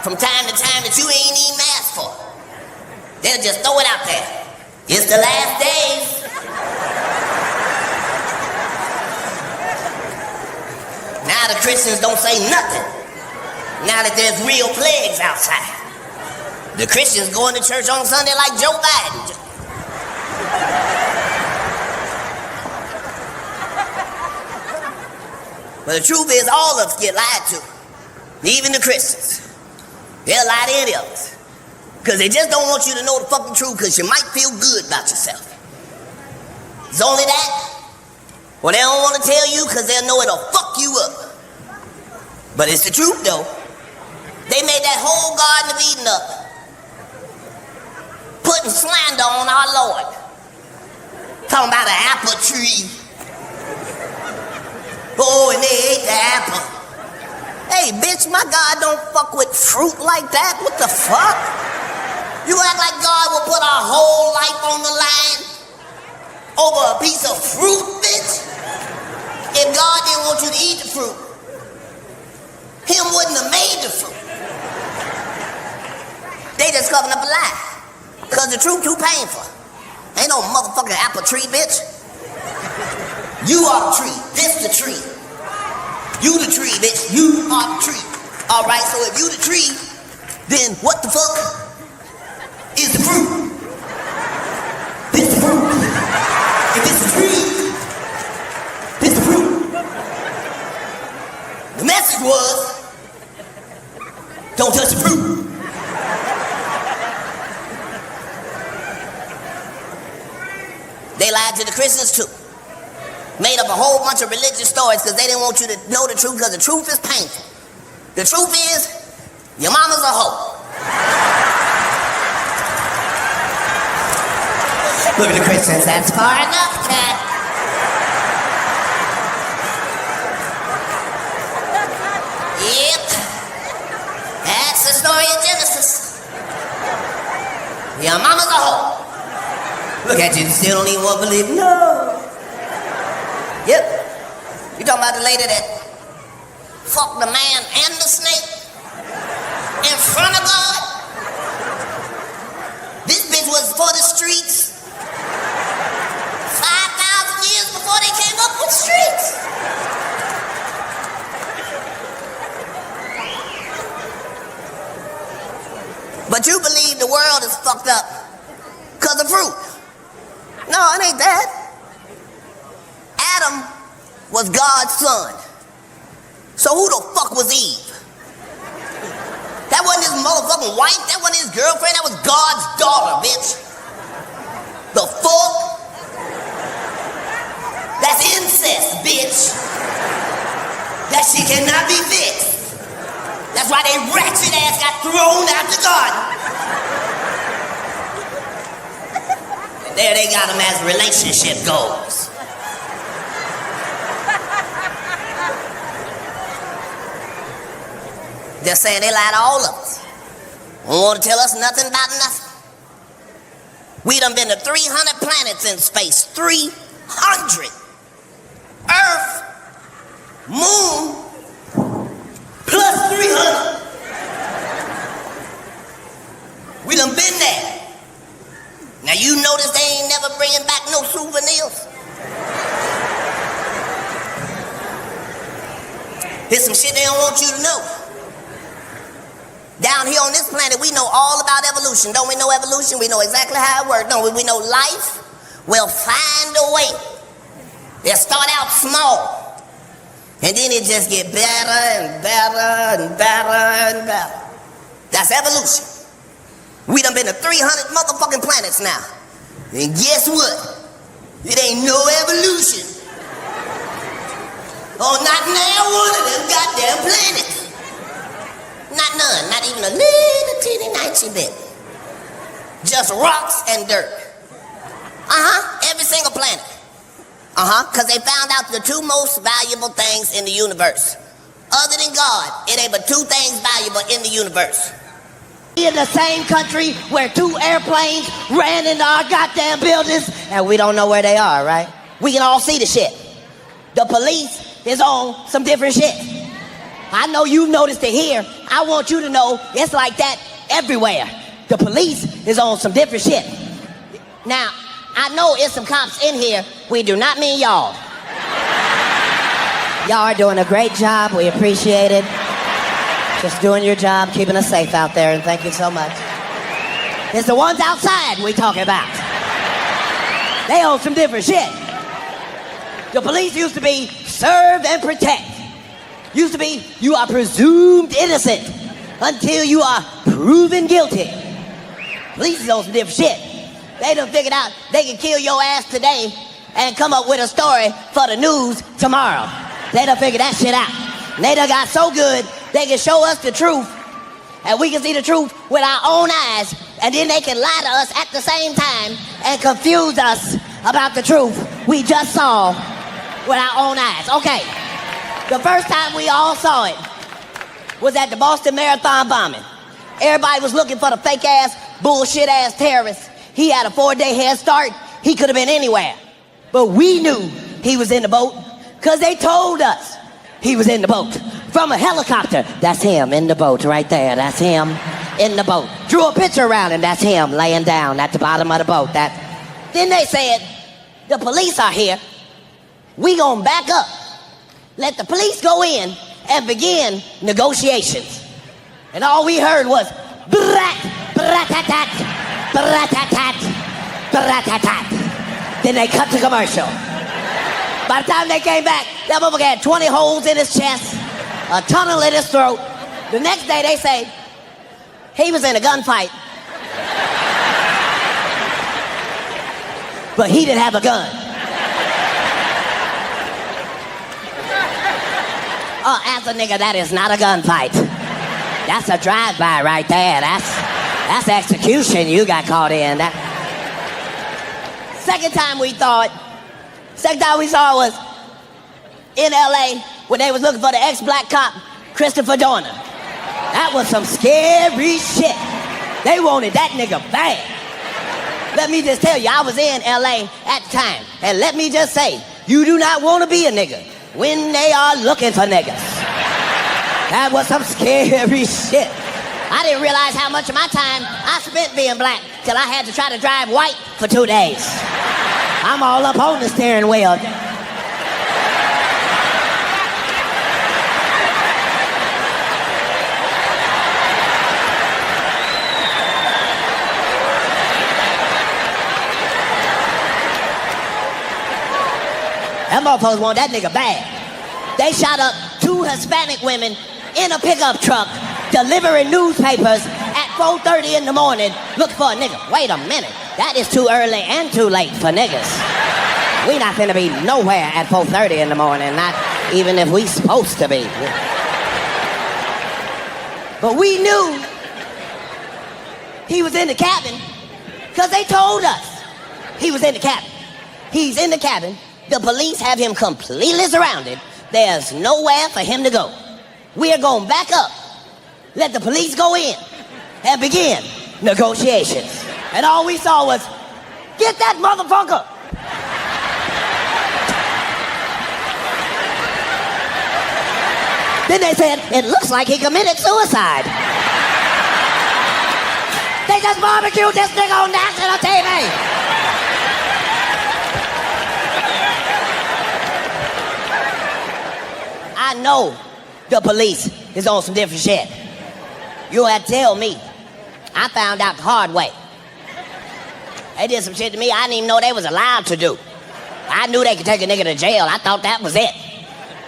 from time to time that you ain't even asked for. They'll just throw it out there. It's the last days. Now the Christians don't say nothing. Now that there's real plagues outside. The Christians going to church on Sunday like Joe Biden. But the truth is, all of us get lied to. Even the Christians. They'll lie to any of us. Because they just don't want you to know the fucking truth because you might feel good about yourself. It's only that. Well, they don't want to tell you because they'll know it'll fuck you up. But it's the truth, though. They made that whole Garden of Eden up, putting slander on our Lord. Talking about an apple tree. Oh, and they ate the apple. Hey, bitch, my God don't fuck with fruit like that. What the fuck? You act like God will put our whole life on the line over a piece of fruit, bitch? If God didn't want you to eat the fruit, Him wouldn't have made the fruit. They just covering up a lie. Because the truth too painful. Ain't no motherfucking apple tree, bitch. You are the tree. This the tree. You the tree, bitch. You are the tree. All right, so if you the tree, then what the fuck is the fruit? This the fruit. If it's the tree, this the fruit. The message was, don't touch the fruit. They lied to the Christians too. Made up a whole bunch of religious stories because they didn't want you to know the truth because the truth is painful. The truth is, your mama's a hoe. Look at the Christians, that's far enough, Katt. Yep. That's the story of Genesis. Your mama's a hoe. Look at you, still don't even want to believe. No. Yep. You talking about the lady that fucked the man and the snake in front of God? This bitch was for the streets 5,000 years before they came up with streets. But you believe the world is fucked up because of fruit. No, it ain't that. Adam was God's son. So who the fuck was Eve? That wasn't his motherfucking wife. That wasn't his girlfriend. That was God's daughter, bitch. The fuck? That's incest, bitch. That shit cannot be fixed. That's why they ratchet ass got thrown out the garden. And there they got them as relationship goals. They're saying they lie to all of us. Don't want to tell us nothing about nothing. We done been to 300 planets in space. 300. Earth, moon, plus 300. We done been there. Now you notice they ain't never bringing back no souvenirs. Here's some shit they don't want you to know. Down here on this planet, we know all about evolution. Don't we know evolution? We know exactly how it works. No, we know life will find a way. They'll start out small, and then it just get better and better and better and better. That's evolution. We done been to 300 motherfucking planets now. And guess what? It ain't no evolution. Oh, not now one of them goddamn planets. Not none, not even a little teeny nicey bit. Just rocks and dirt. Every single planet. Because they found out the two most valuable things in the universe. Other than God, it ain't but two things valuable in the universe. In the same country where two airplanes ran into our goddamn buildings and we don't know where they are, right? We can all see the shit. The police is on some different shit. I know you've noticed it here. I want you to know it's like that everywhere. The police is on some different shit. Now, I know it's some cops in here. We do not mean y'all. Y'all are doing a great job. We appreciate it. Just doing your job, keeping us safe out there, and thank you so much. It's the ones outside we talking about. They own some different shit. The police used to be serve and protect. Used to be, you are presumed innocent until you are proven guilty. Police is on some different shit. They done figured out they can kill your ass today and come up with a story for the news tomorrow. They done figured that shit out. And they done got so good, they can show us the truth, and we can see the truth with our own eyes, and then they can lie to us at the same time and confuse us about the truth we just saw with our own eyes. Okay, the first time we all saw it was at the Boston Marathon bombing. Everybody was looking for the fake-ass, bullshit-ass terrorist. He had a 4-day head start. He could have been anywhere. But we knew he was in the boat because they told us he was in the boat. From a helicopter, that's him in the boat right there. That's him in the boat. Drew a picture around him, that's him laying down at the bottom of the boat. Then they said, the police are here. We gonna back up. Let the police go in and begin negotiations. And all we heard was, brat, brat-tat-tat, brat-tat-tat, brat-tat-tat. Then they cut to commercial. By the time they came back, that motherfucker had 20 holes in his chest, a tunnel in his throat. The next day they say, he was in a gunfight. But he didn't have a gun. As a nigga, that is not a gunfight. That's a drive-by right there. That's execution you got caught in. Second time we saw it was in LA when they was looking for the ex-black cop, Christopher Dorner. That was some scary shit. They wanted that nigga bad. Let me just tell you, I was in LA at the time, and let me just say, you do not want to be a nigga when they are looking for niggas. That was some scary shit. I didn't realize how much of my time I spent being black till I had to try to drive white for 2 days. I'm all up on the steering wheel. Them motherfuckers want that nigga bad. They shot up 2 Hispanic women in a pickup truck delivering newspapers at 4:30 in the morning looking for a nigga. Wait a minute. That is too early and too late for niggas. We not finna be nowhere at 4:30 in the morning, not even if we supposed to be. But we knew he was in the cabin because they told us he was in the cabin. He's in the cabin. The police have him completely surrounded. There's nowhere for him to go. We are going back up. Let the police go in and begin negotiations. And all we saw was, get that motherfucker. Then they said, it looks like he committed suicide. They just barbecued this nigga on national TV. I know the police is on some different shit. You had to tell me. I found out the hard way. They did some shit to me I didn't even know they was allowed to do. I knew they could take a nigga to jail. I thought that was it.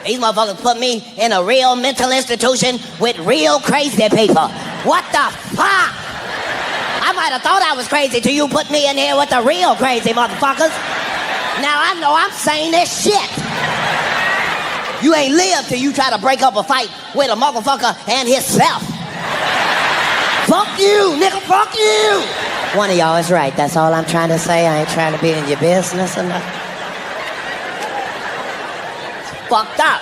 These motherfuckers put me in a real mental institution with real crazy people. What the fuck? I might have thought I was crazy till you put me in here with the real crazy motherfuckers. Now I know I'm saying this shit. You ain't lived till you try to break up a fight with a motherfucker and himself. Fuck you, nigga, fuck you. One of y'all is right. That's all I'm trying to say. I ain't trying to be in your business or nothing. Fucked up.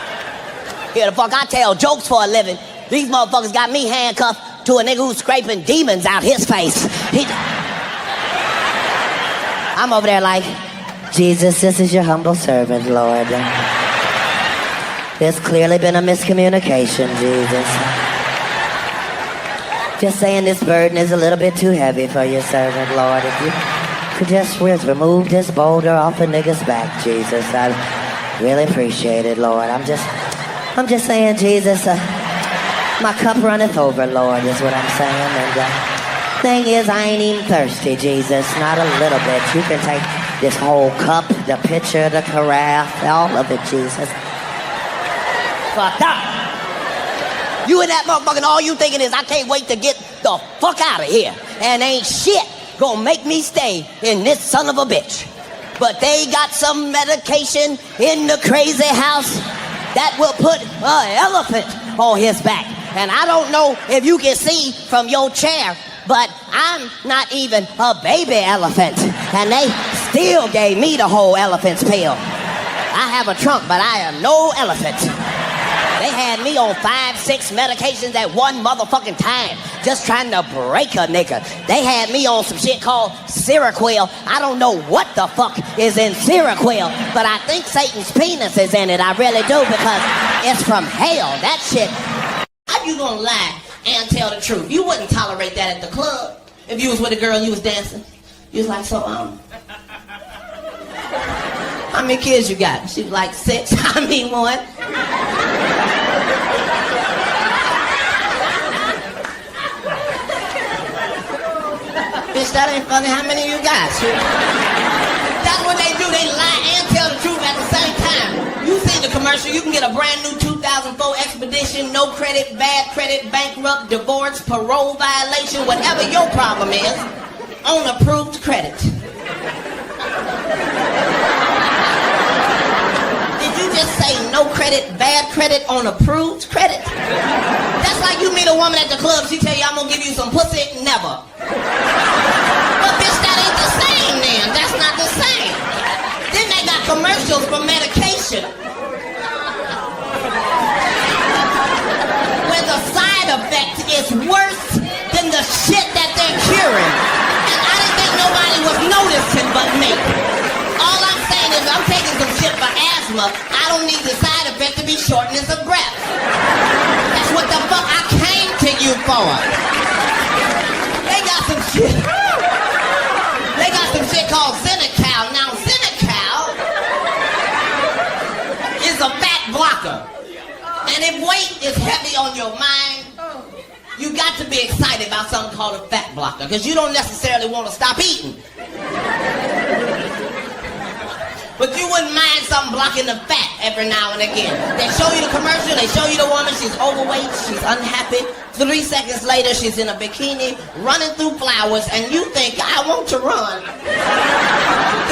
Here the fuck I tell jokes for a living. These motherfuckers got me handcuffed to a nigga who's scraping demons out his face. I'm over there like, Jesus, this is your humble servant, Lord. There's clearly been a miscommunication, Jesus. Just saying this burden is a little bit too heavy for your servant, Lord. If you could just remove this boulder off a nigga's back, Jesus, I'd really appreciate it, Lord. I'm just saying, Jesus, my cup runneth over, Lord, is what I'm saying. And thing is, I ain't even thirsty, Jesus, not a little bit. You can take this whole cup, the pitcher, the carafe, all of it, Jesus. Fucked up. You and that motherfucker, all you thinking is, I can't wait to get the fuck out of here. And ain't shit gonna make me stay in this son of a bitch. But they got some medication in the crazy house that will put an elephant on his back. And I don't know if you can see from your chair, but I'm not even a baby elephant. And they still gave me the whole elephant's pill. I have a trunk, but I am no elephant. They had me on 5-6 medications at one motherfucking time, just trying to break a nigga. They had me on some shit called Seroquel. I don't know what the fuck is in Seroquel, but I think Satan's penis is in it. I really do, because it's from hell. That shit. How you gonna lie and tell the truth? You wouldn't tolerate that at the club. If you was with a girl and you was dancing, you was like, so, how many kids you got? She was like 6. I mean 1. Bitch, that ain't funny. How many you got? That's what they do. They lie and tell the truth at the same time. You seen the commercial. You can get a brand new 2004 Expedition, no credit, bad credit, bankrupt, divorce, parole violation, whatever your problem is, on approved credit. Did you just say no credit, bad credit on approved credit? That's like you meet a woman at the club, she tell you, I'm gonna give you some pussy, never. But bitch, that ain't the same then. That's not the same. Then they got commercials for medication, where the side effect is worse than the shit that they're curing. And I didn't think nobody was noticing but me. All I'm saying is I'm taking some shit for asthma. I don't need the side effect to be shortness of breath. That's what the fuck I came to you for. They got some shit. They got some shit called Senecal. Now Senecal is a fat blocker. And if weight is heavy on your mind, you got to be excited about something called a fat blocker, because you don't necessarily want to stop eating. But you wouldn't mind something blocking the fat every now and again. They show you the commercial, they show you the woman, she's overweight, she's unhappy. 3 seconds later, she's in a bikini, running through flowers, and you think, I want to run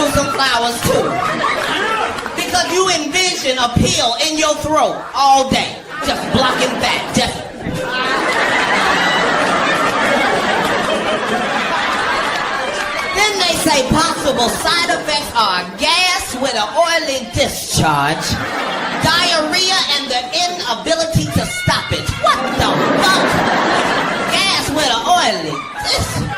through some flowers too. Because you envision a pill in your throat all day, just blocking fat, just... Then they say possible side effects are gas with an oily discharge, diarrhea, and the inability to stop it. What the fuck? Gas with an oily discharge.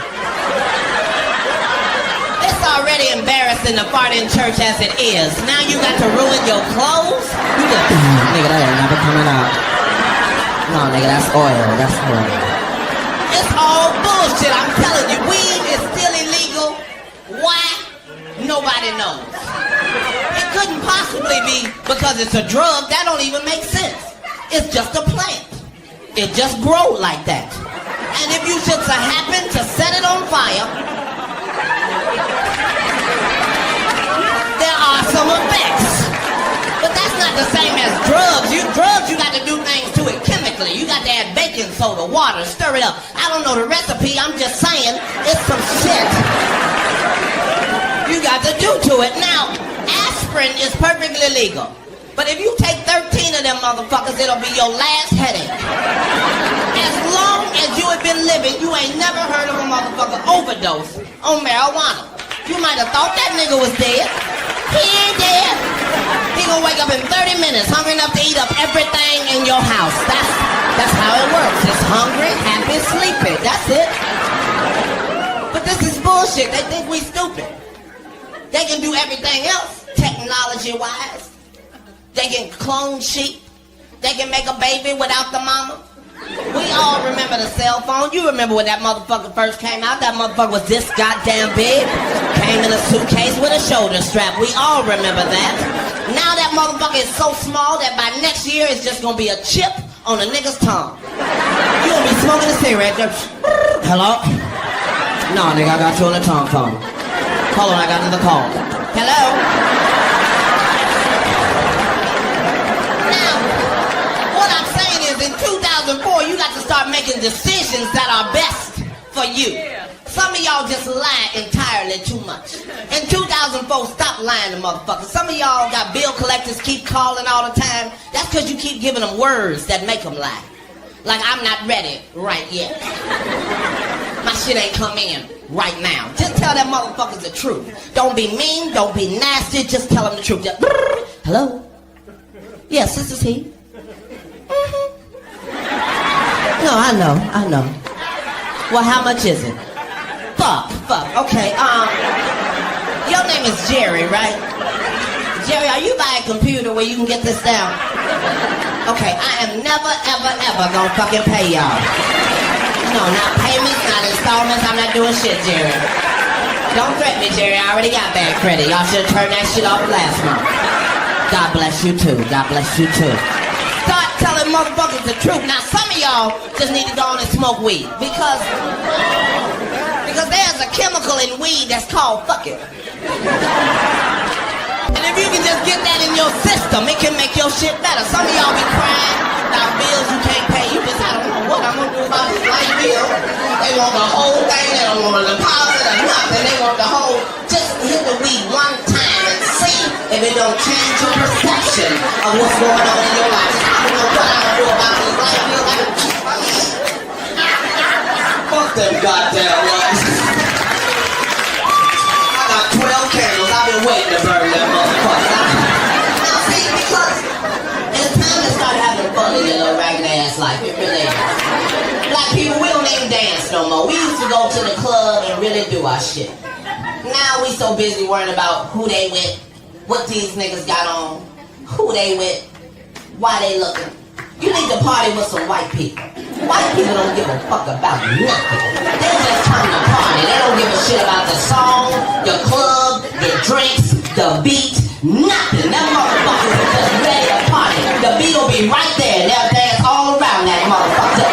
It's already embarrassing to fart in church as it is. Now you got to ruin your clothes? You just, nigga, that ain't never coming out. No, nigga, that's oil. That's oil. It's all bullshit. I'm telling you, weed is still illegal. Why? Nobody knows. It couldn't possibly be because it's a drug. That don't even make sense. It's just a plant. It just grows like that. And if you should happen to set it on fire, there are some effects. But that's not the same as drugs. Drugs, you got to do things to it chemically. You got to add baking soda, water, stir it up. I don't know the recipe. I'm just saying it's some shit you got to do to it. Now, aspirin is perfectly legal. But if you take 13 of them motherfuckers, it'll be your last headache. As long as you have been living, you ain't never heard of a motherfucker overdose on marijuana. You might have thought that nigga was dead. He ain't dead. He gonna wake up in 30 minutes, hungry enough to eat up everything in your house. That's how it works. It's hungry, happy, sleepy. That's it. But this is bullshit. They think we stupid. They can do everything else, technology-wise. They can clone sheep. they can make a baby without the mama. We all remember the cell phone. You remember when that motherfucker first came out? That motherfucker was this goddamn big. Came in a suitcase with a shoulder strap. We all remember that. Now that motherfucker is so small that by next year it's just gonna be a chip on a nigga's tongue. You gonna be smoking a cigarette. Hello? No, nigga, I got you on the tongue phone. Hold on, I got another call. Hello? Now, what I'm saying is in 2004, you got to start making decisions that are best for you. Some of y'all just lie entirely too much. In 2004, stop lying to motherfuckers. Some of y'all got bill collectors keep calling all the time. That's because you keep giving them words that make them lie. Like, I'm not ready right yet. My shit ain't come in right now. Just tell that motherfuckers the truth. Don't be mean, don't be nasty, just tell them the truth. Just, hello? Yes, this is he. No, I know. Well, how much is it? Fuck. Okay, your name is Jerry, right? Jerry, are you by a computer where you can get this down? Okay, I am never, ever gonna fucking pay y'all. No, not payments, not installments, I'm not doing shit, Jerry. Don't threaten me, Jerry, I already got bad credit. Y'all should have turned that shit off last month. God bless you too, Start telling motherfuckers the truth. Now, some of y'all just need to go on and smoke weed. Because there's a chemical in weed that's called fucking. And if you can just get that in your system, it can make your shit better. Some of y'all be crying about bills you can't pay. You just, I don't know what I'm gonna do about this light bill. They want the whole thing. They don't want a deposit or nothing. They want the whole. Just hit the weed one time and see if it don't change your perception of what's going on in your life. I don't know what I'm gonna do about this light bill. Fuck them goddamn lights. I got 12 candles. I've been waiting to burn them motherfuckers. Now see, because it's time to start having fun in your little ragged ass life. It really is. Black people, we don't even dance no more. We used to go to the club and really do our shit. Now we so busy worrying about who they with, what these niggas got on, who they with, why they looking. You need to party with some white people. White people don't give a fuck about nothing. They just come to party. They don't give a shit about the song, the club, the drinks, the beat, nothing. Them motherfuckers are just ready to party. The beat will be right there. They'll dance all around that motherfucker.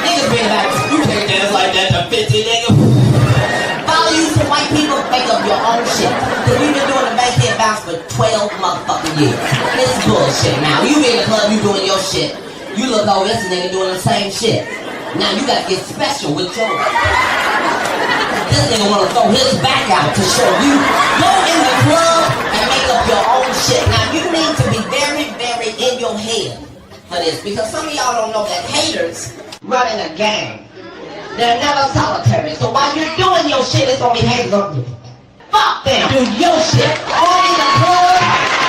Niggas bring back, you can't dance like that to 50, nigga. Follow you some white people, make up your own shit. Cause we've been doing the backhead bounce for 12 motherfucking years. It's bullshit now. You in the club, you doing your shit. You look over this nigga doing the same shit. Now you gotta get special with yours. This nigga wanna throw his back out to show you. Go in the club and make up your own shit. Now you need to be very, very in your head for this. Because some of y'all don't know that haters running a gang. They're never solitary. So while you're doing your shit, it's gonna be haters on you. Fuck them. Do your shit. Go in the club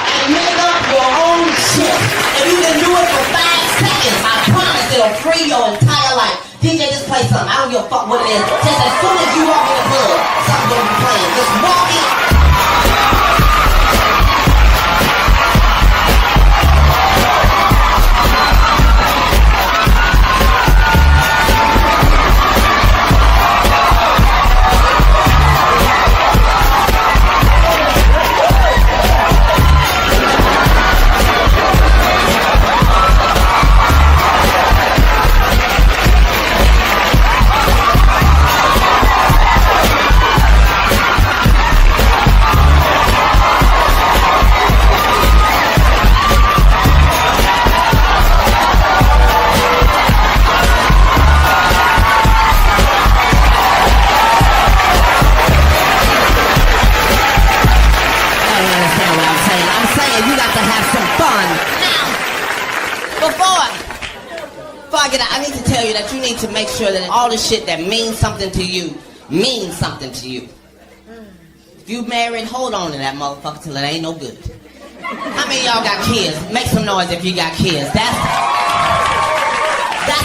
and make up your own shit. If you can do it for 5 seconds, I promise it'll free your entire life. DJ, just play something. I don't give a fuck what it is. Just as soon as you walk in the club, something's gonna be playing. Just walk in. I need to tell you that you need to make sure that all the shit that means something to you means something to you. If you married, hold on to that motherfucker till it ain't no good. How many of y'all got kids? Make some noise if you got kids. That's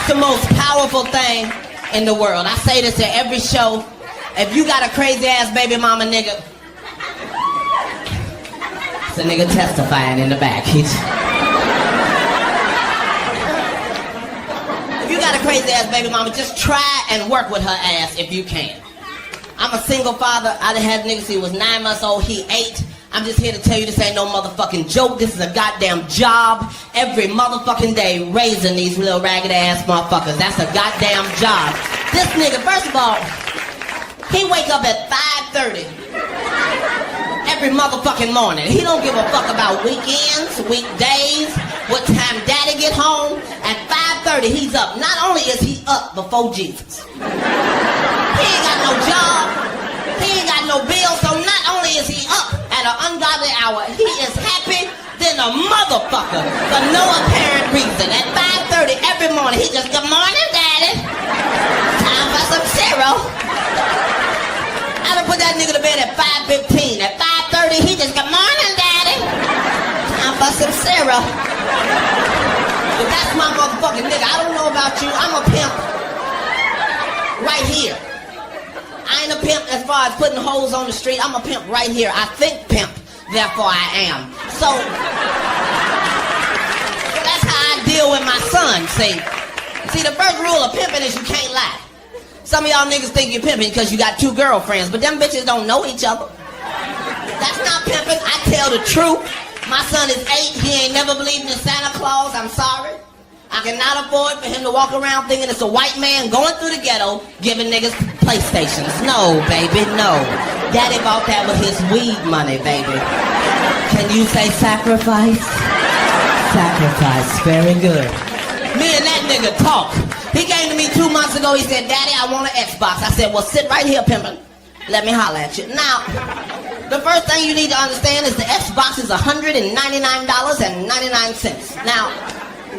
the most powerful thing in the world. I say this at every show. If you got a crazy ass baby mama nigga, It's a nigga testifying in the back. If you got a crazy ass baby mama, just try and work with her ass if you can. I'm a single father. I done had niggas, he was 9 months old, he 8. I'm just here to tell you this ain't no motherfucking joke. This is a goddamn job. Every motherfucking day raising these little ragged ass motherfuckers. That's a goddamn job. This nigga, first of all, he wake up at 5:30 every motherfucking morning. He don't give a fuck about weekends, weekdays, what time daddy get home. At 5:30 he's up. Not only is he up before Jesus, he ain't got no job, he ain't got no bills, so not only is he up at an ungodly hour, he is happy than a motherfucker for no apparent reason. At 5:30 every morning, he just, good morning, daddy. Time for some cereal. I done put that nigga to bed at 5:15. At 5:30, he just, good morning, daddy. Time for some cereal. But that's my motherfucking nigga. I don't know about you. I'm a pimp right here. I ain't a pimp as far as putting hoes on the street. I'm a pimp right here. I think pimp, therefore I am. So that's how I deal with my son, see. See, the first rule of pimping is you can't lie. Some of y'all niggas think you're pimping because you got 2 girlfriends, but them bitches don't know each other. That's not pimping. I tell the truth. My son is 8. He ain't never believed in Santa Claus. I'm sorry. I cannot afford for him to walk around thinking it's a white man going through the ghetto giving niggas PlayStations. No, baby, no. Daddy bought that with his weed money, baby. Can you say sacrifice? Sacrifice, very good. Me and that nigga talk. He came to me 2 months ago, he said, Daddy, I want an Xbox. I said, well, sit right here, pimpin'. Let me holler at you. Now, the first thing you need to understand is the Xbox is $199.99. Now,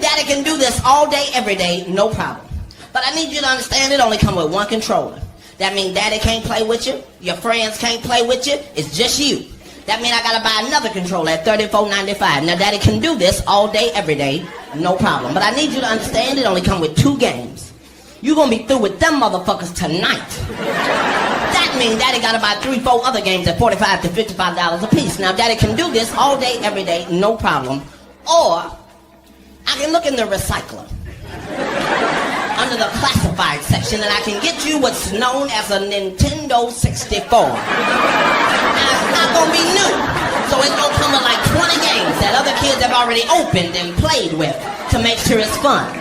Daddy can do this all day, every day, no problem. But I need you to understand it only come with 1 controller. That means Daddy can't play with you, your friends can't play with you, it's just you. That means I gotta buy another controller at $34.95. Now Daddy can do this all day, every day, no problem. But I need you to understand it only come with 2 games. You gonna be through with them motherfuckers tonight. That means Daddy gotta buy 3, 4 other games at $45 to $55 a piece. Now Daddy can do this all day, every day, no problem. Or I can look in the recycler under the classified section and I can get you what's known as a Nintendo 64. Now it's not gonna be new, so it's gonna come with like 20 games that other kids have already opened and played with to make sure it's fun.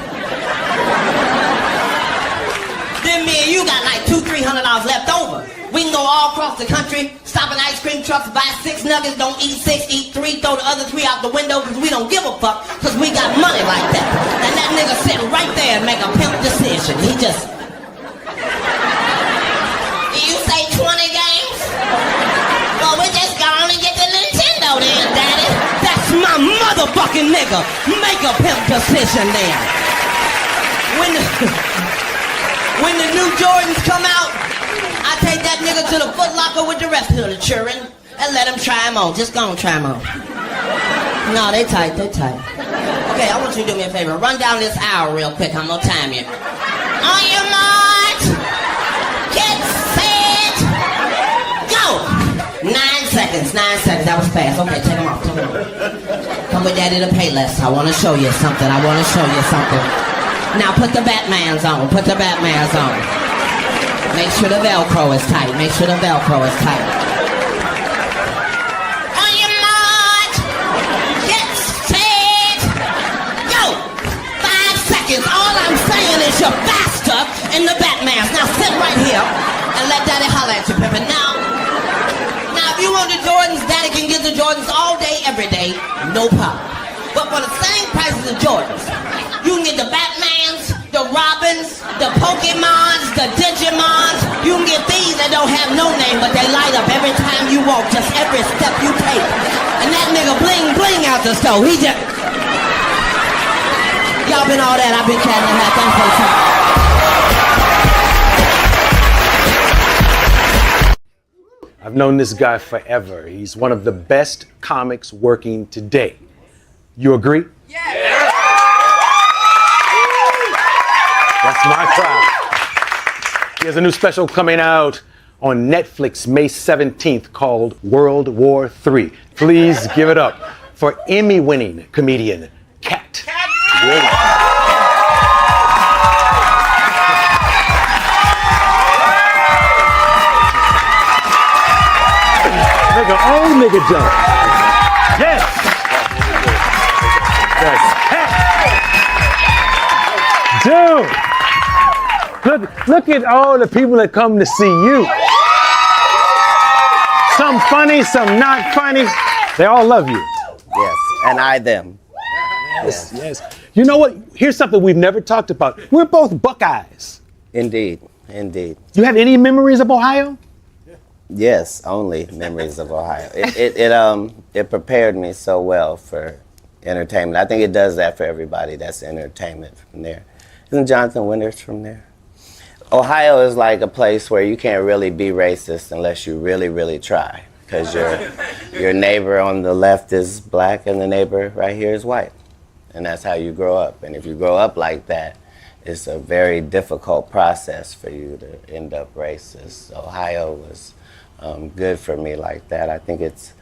Then me and you got like $200-300 left over. We can go all across the country, stop in ice cream trucks, buy 6 nuggets, don't eat 6, eat 3, throw the other 3 out the window because we don't give a fuck because we got money like that. And that nigga sit right there and make a pimp decision. He just... Do you say 20 games? Well, we just go on and get the Nintendo then, Daddy. That's my motherfucking nigga. Make a pimp decision then. When the new Jordans come out, I take that nigga to the Foot Locker with the rest of the children and let him try them on. Just go and try them on. No, they tight, they tight. Okay, I want you to do me a favor. Run down this aisle real quick. I'm gonna time you. On your march, get set, go. 9 seconds, 9 seconds. That was fast. Okay, take them off, take them off. Come with Daddy to Payless. I want to show you something. I want to show you something. Now put the Batmans on. Put the Batmans on. Make sure the Velcro is tight. Make sure the Velcro is tight. On your march, get set, go. 5 seconds. All I'm saying is you're faster in the Batmans. Now sit right here and let Daddy holler at you, Pippin. Now, if you want the Jordans, Daddy can get the Jordans all day, every day, no problem. But for the same price as the Jordans, you can get the Batmans, the Robins, the Pokemons, the Digimons. You can get these that don't have no name, but they light up every time you walk, just every step you take. And that nigga bling bling out the stove. He just... Y'all been all that. I've been Katt in the Hat. Thanks for the time. I've known this guy forever. He's one of the best comics working today. You agree? Yeah. That's my crowd. He has a new special coming out on Netflix May 17th called World War III. Please give it up for Emmy-winning comedian Katt Williams. Make an old nigga jump. Yes. Yes. Dude, look at all the people that come to see you. Some funny, some not funny. They all love you. Yes, and I them. Yes, yes. You know what? Here's something we've never talked about. We're both Buckeyes. Indeed, indeed. You have any memories of Ohio? Yes, only memories of Ohio. It prepared me so well for entertainment. I think it does that for everybody that's entertainment from there. Isn't Jonathan Winters from there? Ohio is like a place where you can't really be racist unless you really, really try. Because your neighbor on the left is black and the neighbor right here is white. And that's how you grow up. And if you grow up like that, it's a very difficult process for you to end up racist. Ohio was good for me like that. I think it's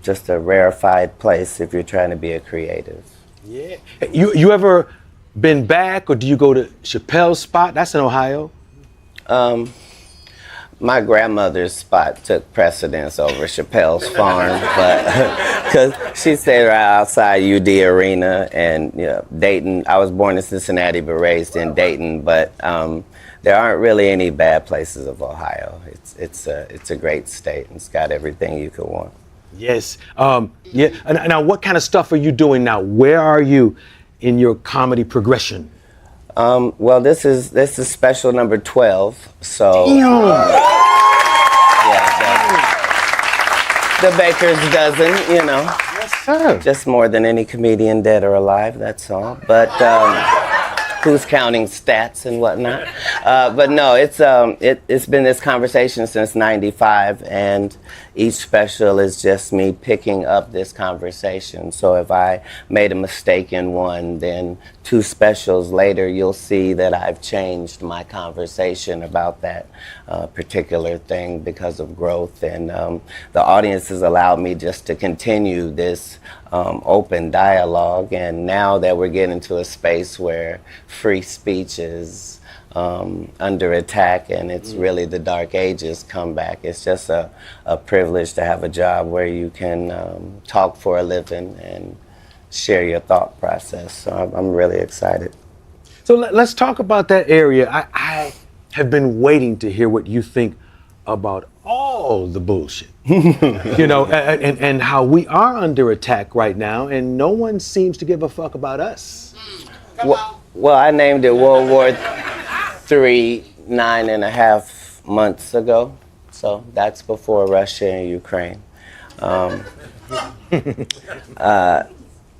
just a rarefied place if you're trying to be a creative. Yeah. You ever been back, or do you go to Chappelle's spot? That's in Ohio. My grandmother's spot took precedence over Chappelle's farm, but because she stayed right outside UD Arena and Dayton. I was born in Cincinnati but raised in Dayton, but there aren't really any bad places of Ohio. It's a great state, and it's got everything you could want. Yes. Yeah. And now, what kind of stuff are you doing now? Where are you in your comedy progression? Well, this is special number 12. So the baker's dozen, Yes, sir. just more than any comedian dead or alive. That's all. But who's counting stats and whatnot? But no, it's been this conversation since '95, and each special is just me picking up this conversation. So if I made a mistake in one, then 2 specials later, you'll see that I've changed my conversation about that particular thing because of growth. And the audience has allowed me just to continue this open dialogue. And now that we're getting to a space where free speech is under attack, and it's really the dark ages come back. It's just a privilege to have a job where you can talk for a living and share your thought process. So I'm really excited. So let's talk about that area. I have been waiting to hear what you think about all the bullshit, and how we are under attack right now, and no one seems to give a fuck about us. Well, I named it World War III 9.5 months ago, so that's before Russia and Ukraine.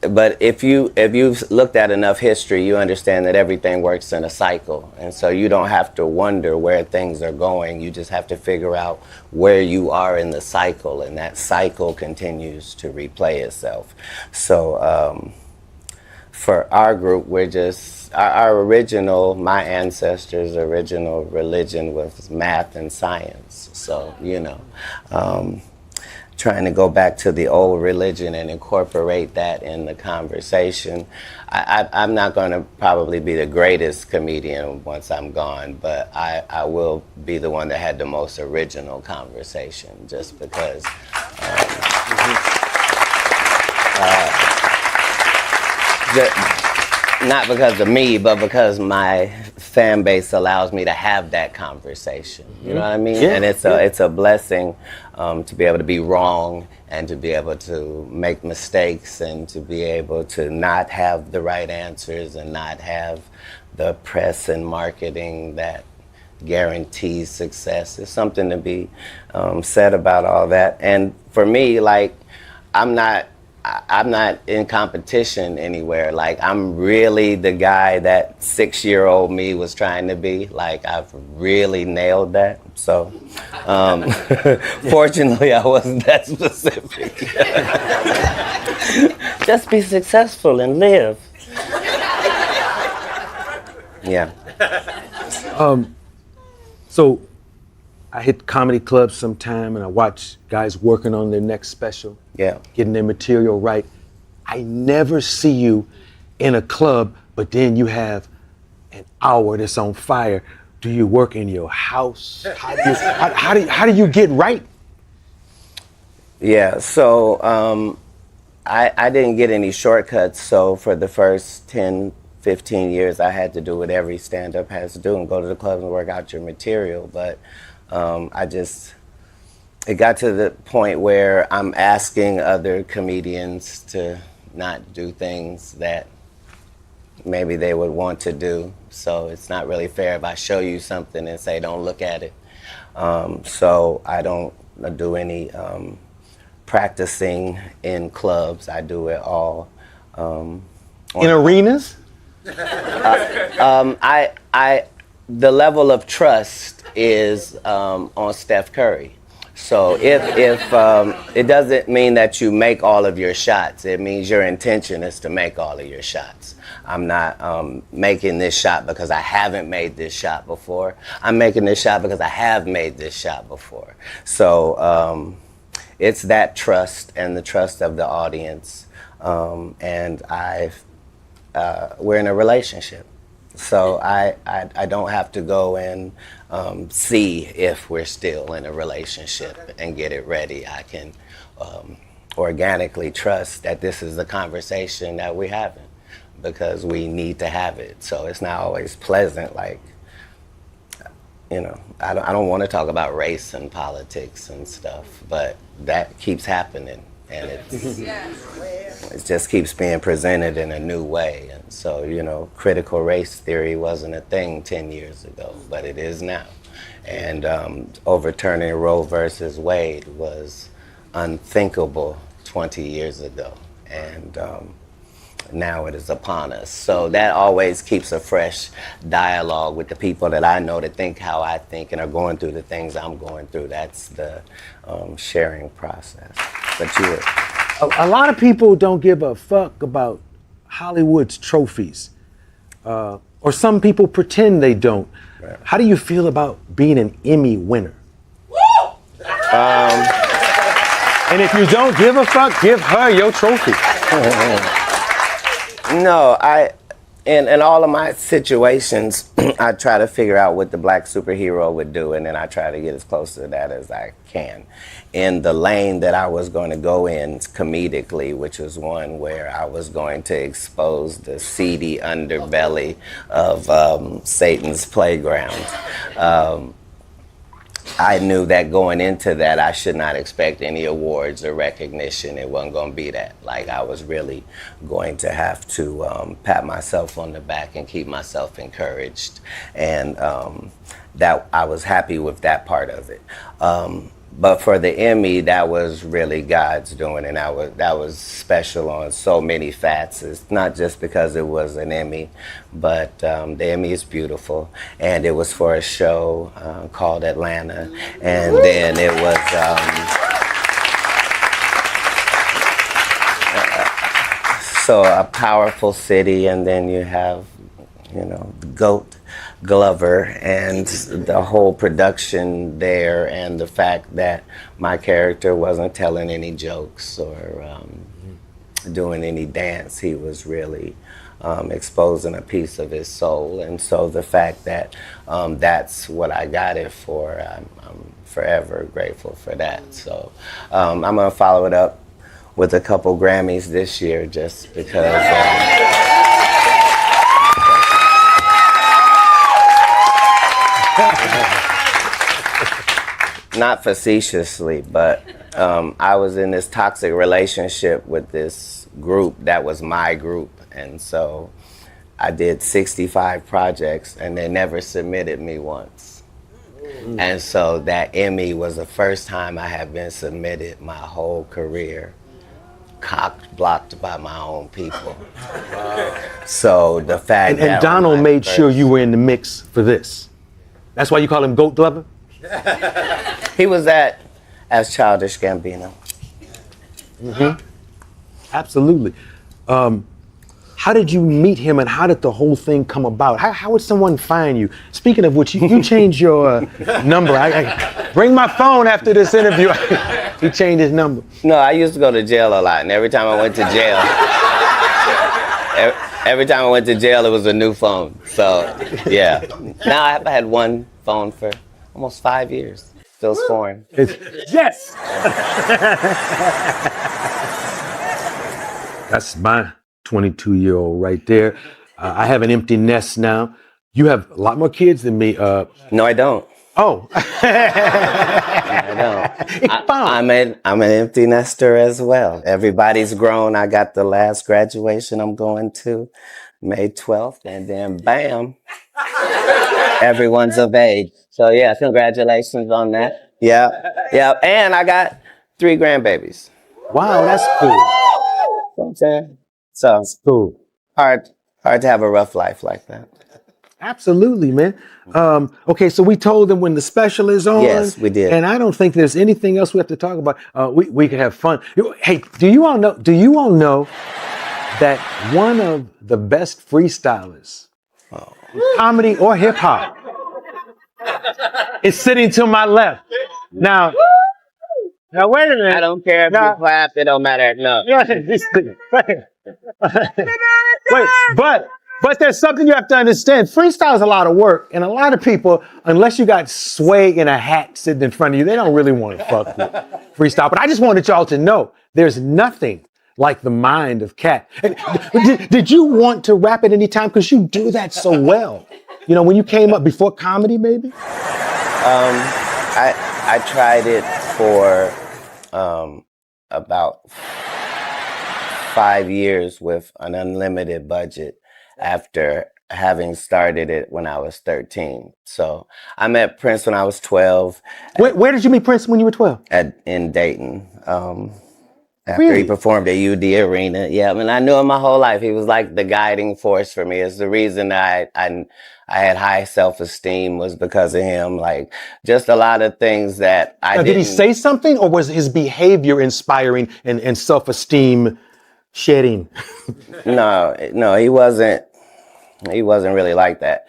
But if you've looked at enough history, you understand that everything works in a cycle, and so you don't have to wonder where things are going. You just have to figure out where you are in the cycle, and that cycle continues to replay itself. So for our group, we're just my ancestors' original religion was math and science. So trying to go back to the old religion and incorporate that in the conversation. I'm not going to probably be the greatest comedian once I'm gone, but I will be the one that had the most original conversation, just because not because of me, but because my fan base allows me to have that conversation. You know what I mean? Yeah, and it's a blessing to be able to be wrong and to be able to make mistakes and to be able to not have the right answers and not have the press and marketing that guarantees success. There's something to be said about all that. And for me, like, I'm not in competition anywhere. Like, I'm really the guy that 6-year-old me was trying to be. Like, I've really nailed that. So, fortunately, I wasn't that specific. Just be successful and live. Yeah. So, I hit comedy clubs sometime and I watch guys working on their next special, getting their material right. I never see you in a club, but then you have an hour that's on fire. Do you work in your house? How do you get right? Yeah, so I didn't get any shortcuts, so for the first 10, 15 years, I had to do what every stand-up has to do and go to the clubs and work out your material. But it got to the point where I'm asking other comedians to not do things that maybe they would want to do. So it's not really fair if I show you something and say, don't look at it. So I don't do any practicing in clubs. I do it all. In arenas? The level of trust is on Steph Curry. So if it doesn't mean that you make all of your shots, it means your intention is to make all of your shots. I'm not making this shot because I haven't made this shot before. I'm making this shot because I have made this shot before. So it's that trust and the trust of the audience. And we're in a relationship. So I don't have to go and see if we're still in a relationship and get it ready. I can organically trust that this is the conversation that we're having because we need to have it. So it's not always pleasant, like, you know, I don't want to talk about race and politics and stuff, but that keeps happening. And it just keeps being presented in a new way. And so, you know, critical race theory wasn't a thing 10 years ago, but it is now. And overturning Roe versus Wade was unthinkable 20 years ago. And now it is upon us. So that always keeps a fresh dialogue with the people that I know that think how I think and are going through the things I'm going through. That's the sharing process. But a lot of people don't give a fuck about Hollywood's trophies. Or some people pretend they don't. Right. How do you feel about being an Emmy winner? And if you don't give a fuck, give her your trophy. No, in all of my situations, I try to figure out what the black superhero would do, and then I try to get as close to that as I can. In the lane that I was going to go in comedically, which was one where I was going to expose the seedy underbelly of Satan's playground, I knew that going into that, I should not expect any awards or recognition. It wasn't going to be that. Like, I was really going to have to pat myself on the back and keep myself encouraged. And that I was happy with that part of it. But for the Emmy, that was really God's doing, and that was special on so many facets. It's not just because it was an Emmy, but the Emmy is beautiful, and it was for a show called Atlanta, and then it was so a powerful city, and then you have, you know, the GOAT Glover and the whole production there, and the fact that my character wasn't telling any jokes or doing any dance. He was really exposing a piece of his soul, and so the fact that that's what I got it for, I'm forever grateful for that. So I'm gonna follow it up with a couple Grammys this year, just because not facetiously, but I was in this toxic relationship with this group that was my group, and so I did 65 projects and they never submitted me once. And so that Emmy was the first time I had been submitted my whole career, blocked by my own people. Wow. So the fact that and Donald made sure you were in the mix for this. That's why you call him GOAT Glover? He was as Childish Gambino. Mm-hmm. Absolutely. how did you meet him and how did the whole thing come about? How would someone find you? Speaking of which, you changed your number. I bring my phone after this interview. He changed his number. No, I used to go to jail a lot, and every time I went to jail, every time I went to jail, it was a new phone. So, yeah. Now I've had one phone for almost 5 years. Still scoring. Yes! That's my 22-year-old right there. I have an empty nest now. You have a lot more kids than me. No, I don't. Oh. I don't. I'm an empty nester as well. Everybody's grown. I got the last graduation I'm going to May 12th, and then bam, everyone's of age. So yeah, congratulations on that. Yeah. And I got 3 grandbabies. Wow, that's cool. Okay. So That's cool. hard to have a rough life like that. Absolutely, man. Okay, so we told them when the special is on. Yes, we did. And I don't think there's anything else we have to talk about. We could have fun. Hey, do you all know that one of the best freestylers, comedy or hip hop, is sitting to my left? Now wait a minute. I don't care if you clap, it don't matter. No. Wait, but there's something you have to understand. Freestyle is a lot of work, and a lot of people, unless you got Sway in a hat sitting in front of you, they don't really want to fuck with freestyle. But I just wanted y'all to know there's nothing like the mind of Katt. Did you want to rap at any time? Because you do that so well. You know, when you came up before comedy, maybe? I tried it for about 5 years with an unlimited budget after having started it when I was 13. So I met Prince when I was 12. Where did you meet Prince when you were 12? In Dayton. After Really? he performed at UD Arena. Yeah, I mean, I knew him my whole life. He was like the guiding force for me. It's the reason I had high self-esteem was because of him. Like, just a lot of things that I didn't... Did he say something, or was his behavior inspiring and self-esteem shedding? No, he wasn't really like that.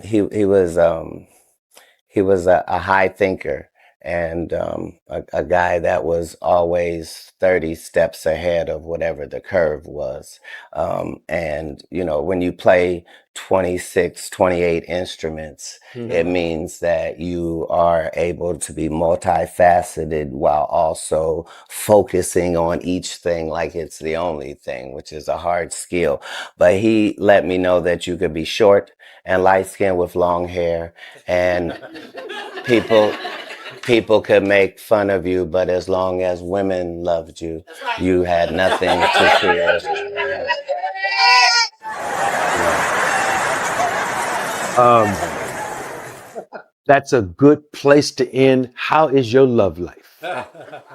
He was a high thinker. And a guy that was always 30 steps ahead of whatever the curve was. And, you know, when you play 26, 28 instruments, it means that you are able to be multifaceted while also focusing on each thing like it's the only thing, which is a hard skill. But he let me know that you could be short and light-skinned with long hair, and people could make fun of you, but as long as women loved you, you had nothing to fear. That's a good place to end. How is your love life?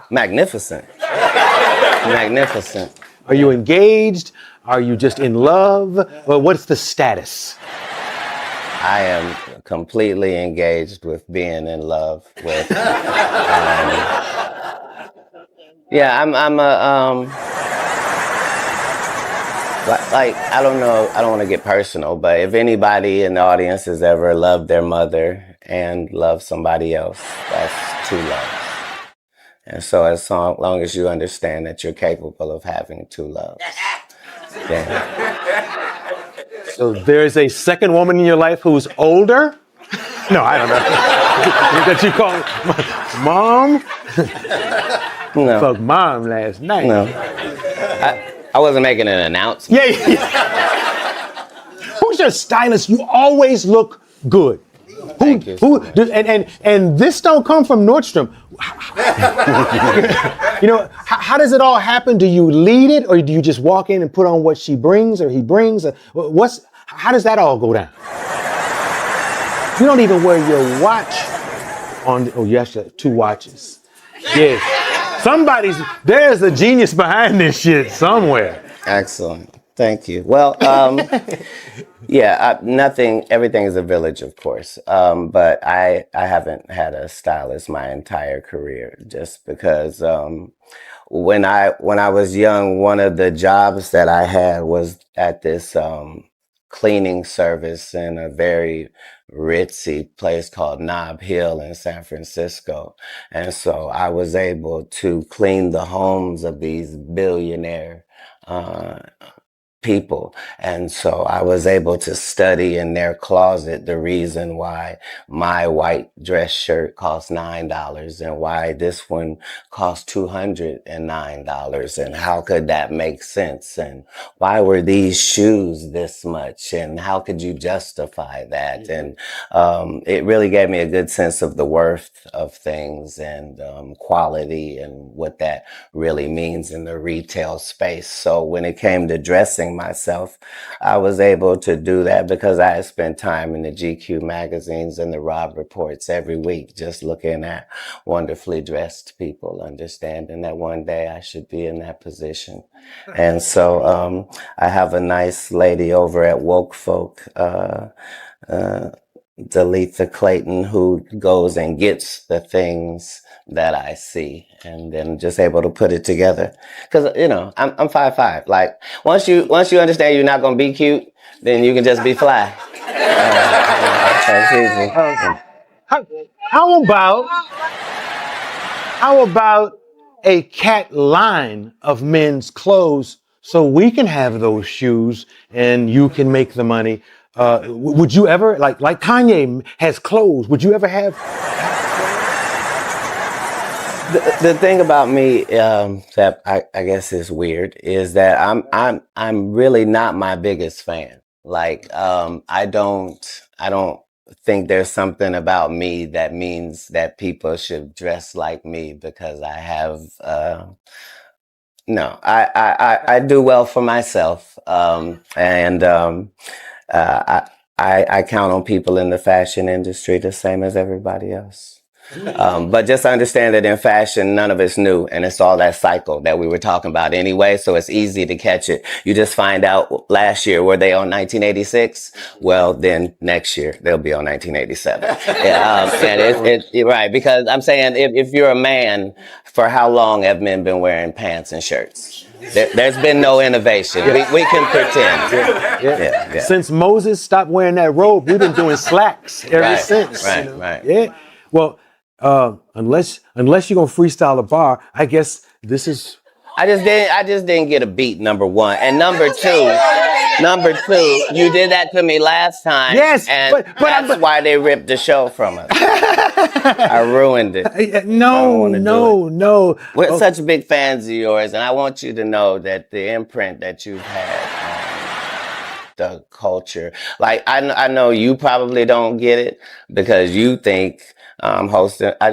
Magnificent. Magnificent. Are you engaged? Are you just in love? Or what's the status? I am completely engaged with being in love with. Yeah, I'm a like, I don't know, I don't want to get personal, but if anybody in the audience has ever loved their mother and loved somebody else, that's two loves. And so as long as you understand that you're capable of having two loves, then... So there's a second woman in your life who's older? No, I don't know. That you call mom? No. Fuck mom last night. No. I wasn't making an announcement. Yeah. Who's your stylist? You always look good. Thank you. And this don't come from Nordstrom. You know, how does it all happen? Do you lead it, or do you just walk in and put on what she brings or he brings? How does that all go down? You don't even wear your watch on. Oh, you actually have 2 watches. Yeah. There's a genius behind this shit somewhere. Excellent. Thank you. Well, everything is a village, of course. But I haven't had a stylist my entire career just because when I was young, one of the jobs that I had was at this cleaning service in a very ritzy place called Nob Hill in San Francisco. And so I was able to clean the homes of these billionaire people. And so I was able to study in their closet the reason why my white dress shirt cost $9 and why this one cost $209, and how could that make sense, and why were these shoes this much, and how could you justify that? And it really gave me a good sense of the worth of things and quality and what that really means in the retail space. So when it came to dressing myself, I was able to do that because I had spent time in the GQ magazines and the Robb reports every week, just looking at wonderfully dressed people, understanding that one day I should be in that position. And so I have a nice lady over at Woke Folk, Dalitha Clayton, who goes and gets the things that I see and then just able to put it together. Because, you know, I'm 5'5". Like, once you understand you're not going to be cute, then you can just be fly. How about a Katt line of men's clothes so we can have those shoes and you can make the money? Would you ever, like Kanye has clothes, would you ever have? The thing about me that I guess is weird is that I'm really not my biggest fan. Like I don't think there's something about me that means that people should dress like me because I have no, I do well for myself, and I count on people in the fashion industry the same as everybody else. But just understand that in fashion, none of it's new, and it's all that cycle that we were talking about anyway, so it's easy to catch it. You just find out last year, were they on 1986? Well, then next year, they'll be on 1987. And it's right, because I'm saying if you're a man, for how long have men been wearing pants and shirts? There's been no innovation. We can pretend. Yeah. Since Moses stopped wearing that robe, we've been doing slacks ever since. Right. Yeah. Well, unless you're gonna freestyle a bar, I guess this is. I just didn't get a beat. Number one, and number two, you did that to me last time. Yes, and that's why they ripped the show from us. I ruined it. No. We're such big fans of yours, and I want you to know that the imprint that you've had on the culture, like I know you probably don't get it because you think I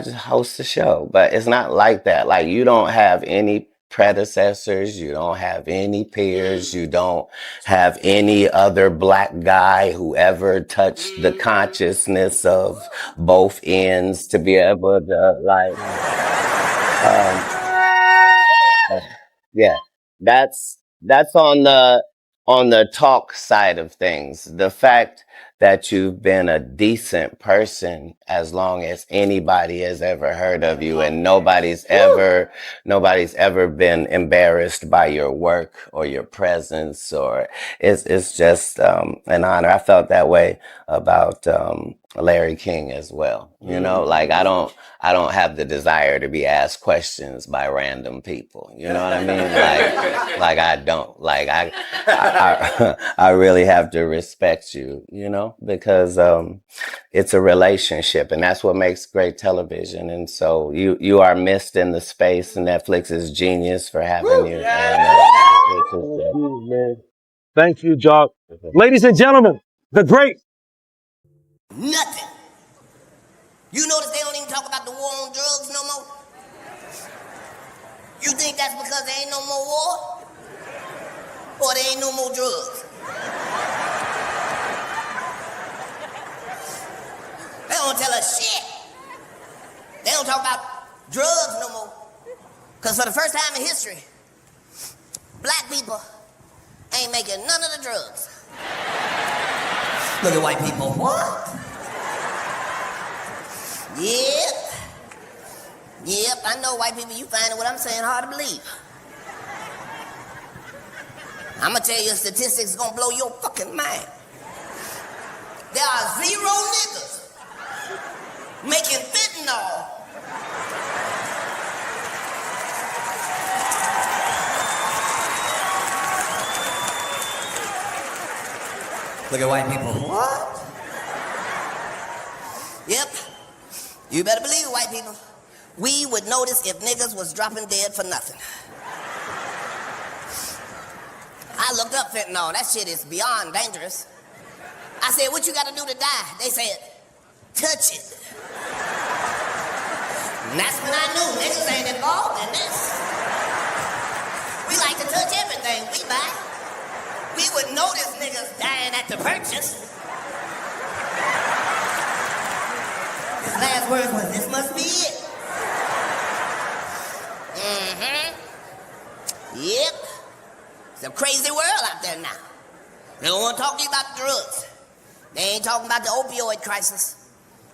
just host a show, but it's not like that. Like, you don't have any predecessors, you don't have any peers, you don't have any other black guy who ever touched the consciousness of both ends to be able to that's on the talk side of things. The fact that you've been a decent person as long as anybody has ever heard of you, and nobody's ever been embarrassed by your work or your presence, or it's just an honor. I felt that way about Larry King as well. You know, like I don't have the desire to be asked questions by random people. You know what I mean? Like I don't. Like I really have to respect you, you know, because it's a relationship, and that's what makes great television. And so you are missed in the space, and Netflix is genius for having you. And, Thank you, Jock. Ladies and gentlemen, the great. Nothing. You notice they don't even talk about the war on drugs no more? You think that's because there ain't no more war? Or there ain't no more drugs? They don't tell us shit. They don't talk about drugs no more. Because for the first time in history, black people ain't making none of the drugs. Look at white people. What? Yep, I know white people, you finding what I'm saying hard to believe. I'm gonna tell you a statistic that's gonna blow your fucking mind. There are 0 niggas making fentanyl. Look at white people. What? Yep. You better believe it, white people. We would notice if niggas was dropping dead for nothing. I looked up fentanyl. That shit is beyond dangerous. I said, what you gotta do to die? They said, touch it. And that's when I knew niggas ain't involved in this. We like to touch everything we buy. We would notice niggas dying at the purchase. His last words was, this must be it. Yep. It's a crazy world out there now. They don't want to talk to you about drugs. They ain't talking about the opioid crisis.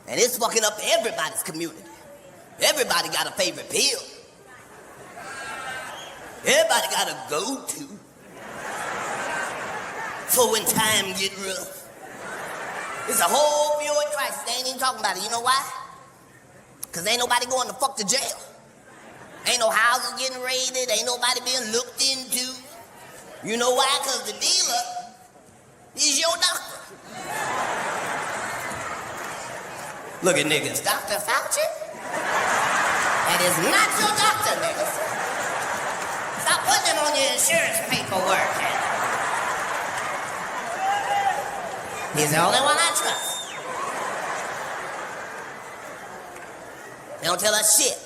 And it's fucking up everybody's community. Everybody got a favorite pill. Everybody got a go-to for when time get rough. It's a whole opioid crisis. They ain't even talking about it. You know why? Because ain't nobody going to fuck to jail. Ain't no houses getting raided. Ain't nobody being looked into. You know why? Because the dealer is your doctor. Look at niggas. Dr. Fauci? That is not your doctor, niggas. Stop putting him on your insurance paperwork. He's the only one I trust. They don't tell us shit.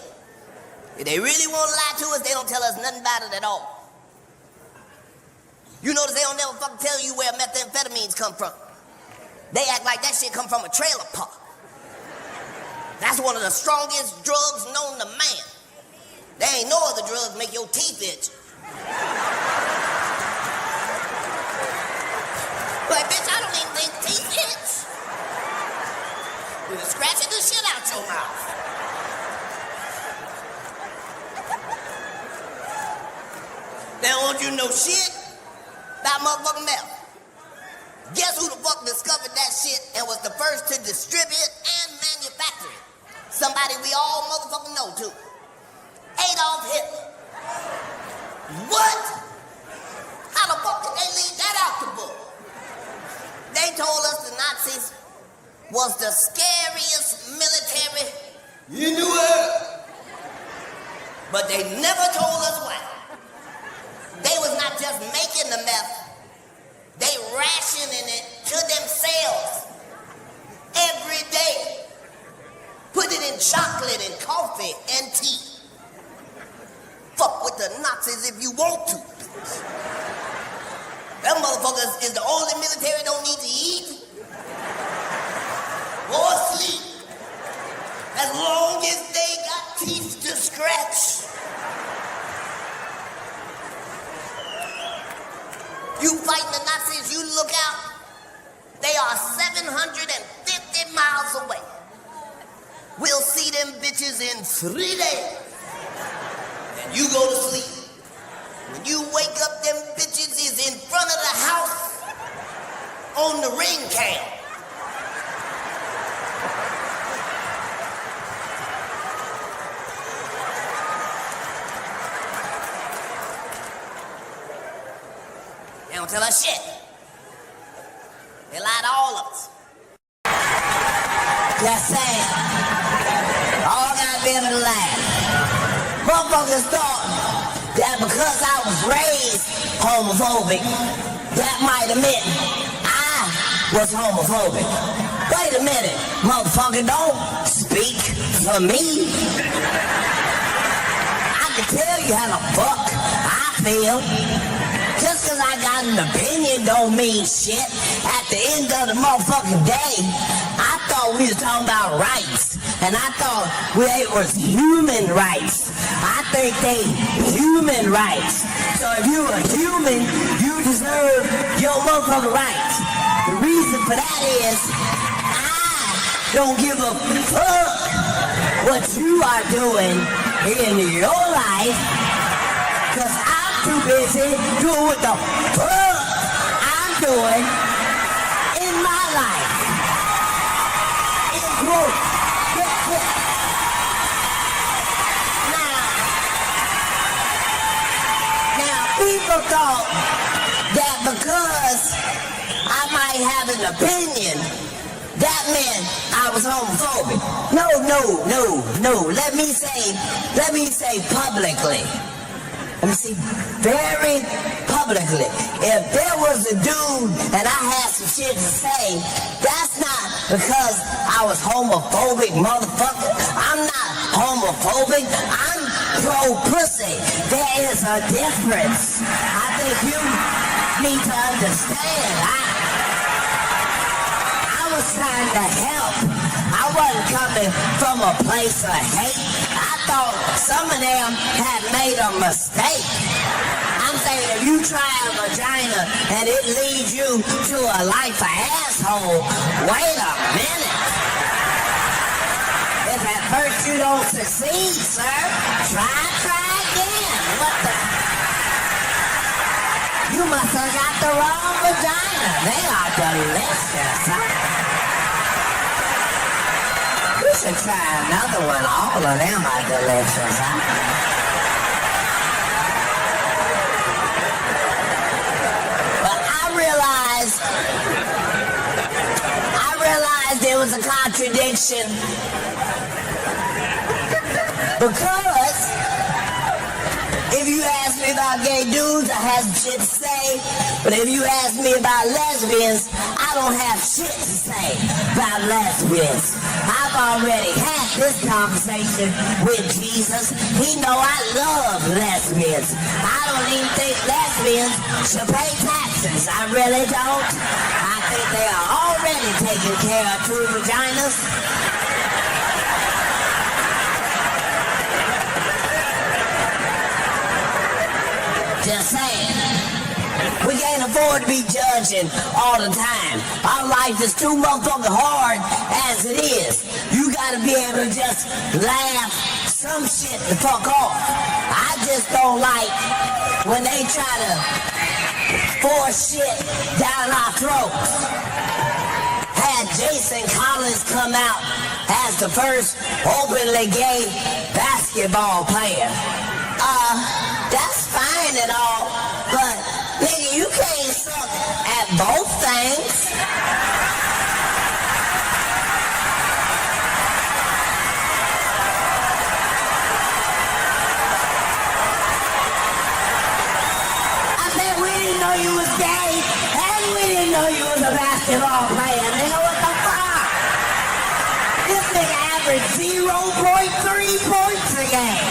If they really want to lie to us, they don't tell us nothing about it at all. You notice they don't never fucking tell you where methamphetamines come from. They act like that shit come from a trailer park. That's one of the strongest drugs known to man. There ain't no other drugs make your teeth itch. Like, bitch, I don't even think teeth itch. You're scratching the shit out your mouth. They don't want you to know shit about motherfucking meth. Guess who the fuck discovered that shit and was the first to distribute and manufacture it? Somebody we all motherfucking know too. Adolf Hitler. What? How the fuck did they leave that out the book? They told us the Nazis was the scariest military in the world. But they never told us why. They was not just making the meth, they rationing it to themselves every day. Put it in chocolate and coffee and tea. Fuck with the Nazis if you want to. Them motherfuckers is the only military don't need to eat or sleep as long as they got teeth to scratch. You fighting the Nazis, you look out, they are 750 miles away. We'll see them bitches in 3 days. And you go to sleep. When you wake up, them bitches is in front of the house on the ring cam. They don't tell us shit. They lie to all of us. Just saying. All got to be able to laugh. Motherfuckers thought that because I was raised homophobic, that might have meant I was homophobic. Wait a minute, motherfucker, don't speak for me. I can tell you how the fuck I feel. Just cause I got an opinion don't mean shit. At the end of the motherfucking day, I thought we was talking about rights. And I thought it was human rights. I think they human rights. So if you are human, you deserve your motherfucking rights. The reason for that is I don't give a fuck what you are doing in your life, because I'm too busy doing what the fuck I'm doing in my life. It's growth. Now, people thought that because I might have an opinion, that meant I was homophobic. No. Let me say publicly. Let me see very publicly. If there was a dude and I had some shit to say, that's not because I was homophobic, motherfucker. I'm not homophobic. I'm pro-pussy. There is a difference. I think you need to understand. I was trying to help. I wasn't coming from a place of hate. I thought some of them had made a mistake. I'm saying if you try a vagina and it leads you to a life of asshole, wait a minute. If at first you don't succeed, sir, try again. What the? You must have got the wrong vagina. They are delicious, huh? You should try another one. All of them are delicious, huh? But I realized there was a contradiction. Because if you ask me about gay dudes, I have shit to say. But if you ask me about lesbians, I don't have shit to say about lesbians. I've already had this conversation with Jesus. He know I love lesbians. I don't even think lesbians should pay taxes. I really don't. I think they are already taking care of 2 vaginas. Just saying. We can't afford to be judging all the time. Our life is too motherfucking hard as it is. You gotta be able to just laugh some shit the fuck off. I just don't like when they try to force shit down our throats. Had Jason Collins come out as the first openly gay basketball player. That's fine and all, but nigga, you can't suck at both things. I said we didn't know you was gay, and we didn't know you was a basketball player. Nigga, what the fuck? This nigga averaged 0.3 points a game.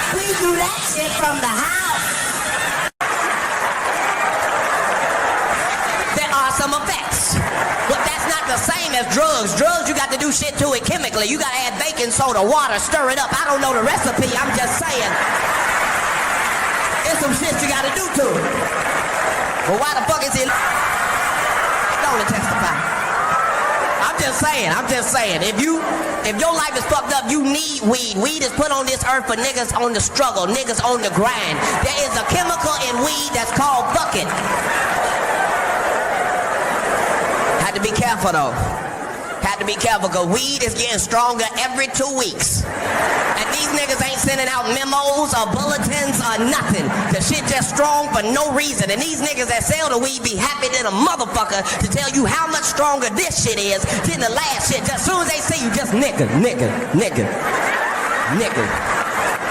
We do that shit from the house. There are some effects, but that's not the same as drugs. Drugs, you got to do shit to it chemically. You got to add baking soda, water, stir it up. I don't know the recipe. I'm just saying. There's some shit you got to do to it. Well, why the fuck is it? Don't testify. I'm just saying. If your life is fucked up, you need weed. Weed is put on this earth for niggas on the struggle, niggas on the grind. There is a chemical in weed that's called fucking. Had to be careful though. Had to be careful because weed is getting stronger every 2 weeks. And these niggas ain't sending out memos or bulletins or nothing. The shit just strong for no reason. And these niggas that sell the weed be happy than a motherfucker to tell you how much stronger this shit is than the last shit. Just as soon as they see you, just nigga.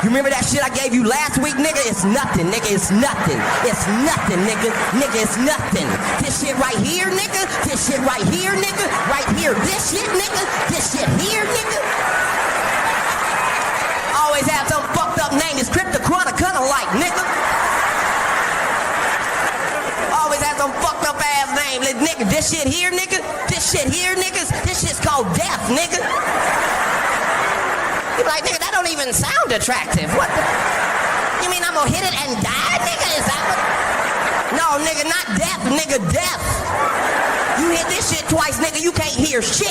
You remember that shit I gave you last week, nigga? It's nothing, nigga. It's nothing. It's nothing, nigga. Nigga, it's nothing. This shit right here, nigga. This shit right here, nigga. Right here. This shit, nigga. This shit here, nigga. Always have some fucked up name. It's Cryptochronic-like, nigga. Always have some fucked up ass name. Like, nigga, this shit here, nigga. This shit here, niggas. This shit's called death, nigga. You like, nigga, that don't even sound attractive. What the? You mean I'm gonna hit it and die, nigga? Is that what? No, nigga, not death, nigga, death. You hit this shit twice, nigga, you can't hear shit.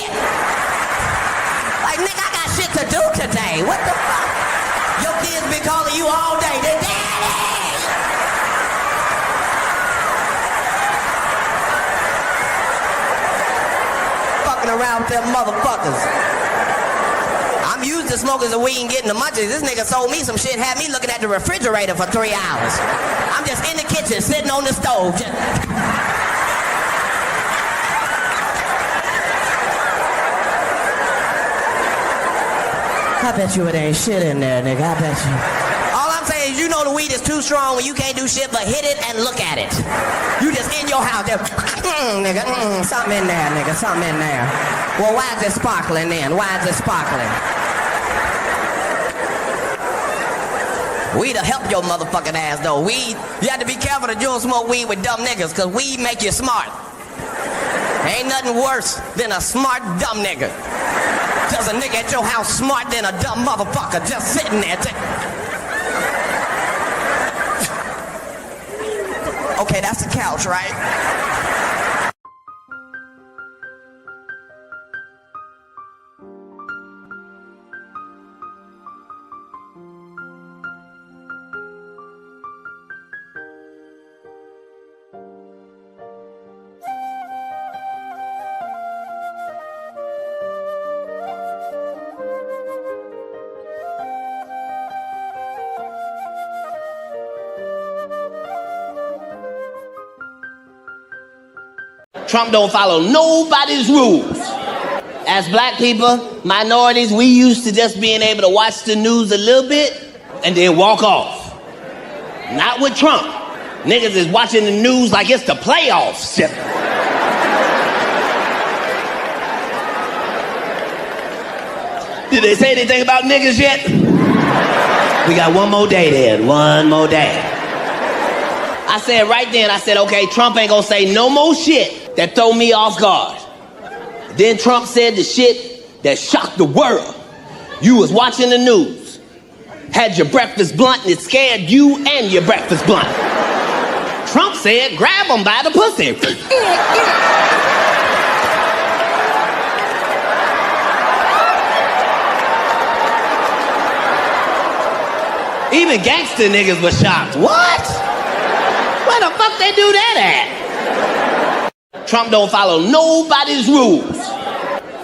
Like, nigga, I got shit to do today. What the fuck? Your kids been calling you all day. They daddy! Fucking around with them motherfuckers. I'm used to smoking the weed and getting the munchies. This nigga sold me some shit, had me looking at the refrigerator for 3 hours. I'm just in the kitchen, sitting on the stove. I bet you it ain't shit in there, nigga. I bet you. All I'm saying is, you know the weed is too strong when you can't do shit but hit it and look at it. You just in your house, there, nigga, something in there, nigga, something in there. Well, why is it sparkling then? Why is it sparkling? Weed to help your motherfucking ass though. Weed, you have to be careful that you don't smoke weed with dumb niggas, cause weed make you smart. Ain't nothing worse than a smart dumb nigga. Just a nigga at your house smart than a dumb motherfucker just sitting there. Okay, that's the couch, right? Trump don't follow nobody's rules. As black people, minorities, we used to just being able to watch the news a little bit and then walk off. Not with Trump. Niggas is watching the news like it's the playoffs. Did they say anything about niggas yet? We got one more day then, one more day. I said right then, I said, okay, Trump ain't gonna say no more shit that throw me off guard. Then Trump said the shit that shocked the world. You was watching the news, had your breakfast blunt and it scared you and your breakfast blunt. Trump said, grab him by the pussy. Even gangster niggas was shocked. What? Where the fuck they do that at? Trump don't follow nobody's rules.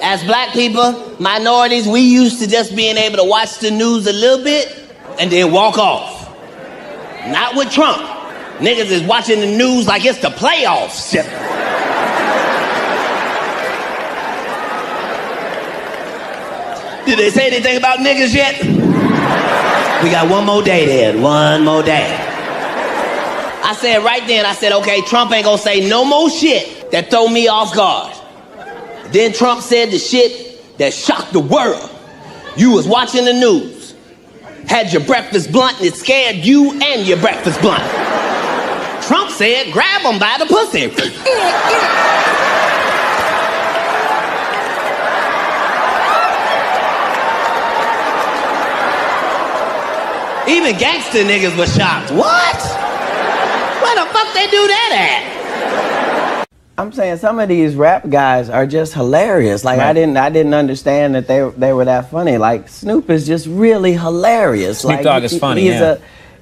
As black people, minorities, we used to just being able to watch the news a little bit and then walk off. Not with Trump. Niggas is watching the news like it's the playoffs. Did they say anything about niggas yet? We got one more day then, one more day. I said right then, I said, okay, Trump ain't gonna say no more shit that throw me off guard. Then Trump said the shit that shocked the world. You was watching the news, had your breakfast blunt and it scared you and your breakfast blunt. Trump said, grab him by the pussy. Even gangster niggas was shocked. What? Where the fuck they do that at? I'm saying some of these rap guys are just hilarious. Like, right. I didn't understand that they were that funny. Like, Snoop is just really hilarious. Snoop Dogg is funny.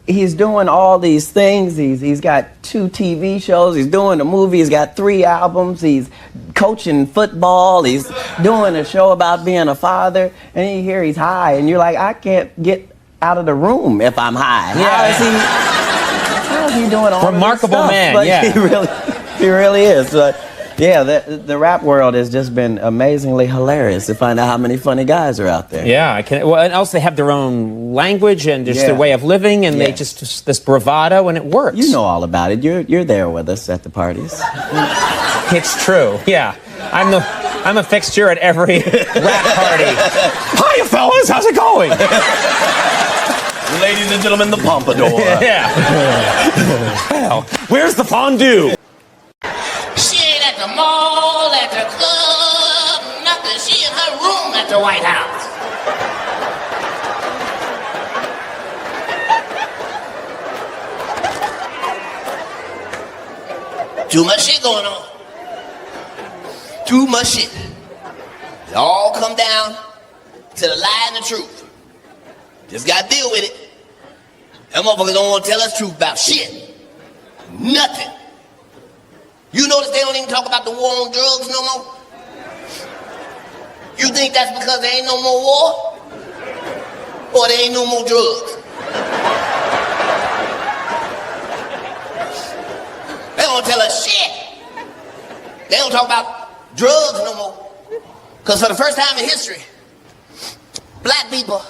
He's doing all these things. He's got 2 TV shows. He's doing a movie. He's got 3 albums. He's coaching football. He's doing a show about being a father. And you hear he's high, and you're like, I can't get out of the room if I'm high. Yeah. How is he doing all remarkable this stuff? man? But yeah, he really is. Yeah, the rap world has just been amazingly hilarious to find out how many funny guys are out there. Yeah, I can. Well, and also they have their own language and just their way of living, and they just this bravado, and it works. You know all about it. You're there with us at the parties. It's true. Yeah, I'm a fixture at every rap party. Hiya, fellas, how's it going? Ladies and gentlemen, the pompadour. Yeah. Well, where's the fondue? She ain't at the mall, at the club, nothing. She in her room at the White House. Too much shit going on. Too much shit. It all come down to the lie and the truth. Just gotta deal with it. Them motherfuckers don't want to tell us truth about shit. Nothing. You notice they don't even talk about the war on drugs no more? You think that's because there ain't no more war? Or there ain't no more drugs? They don't tell us shit. They don't talk about drugs no more. Because for the first time in history, black people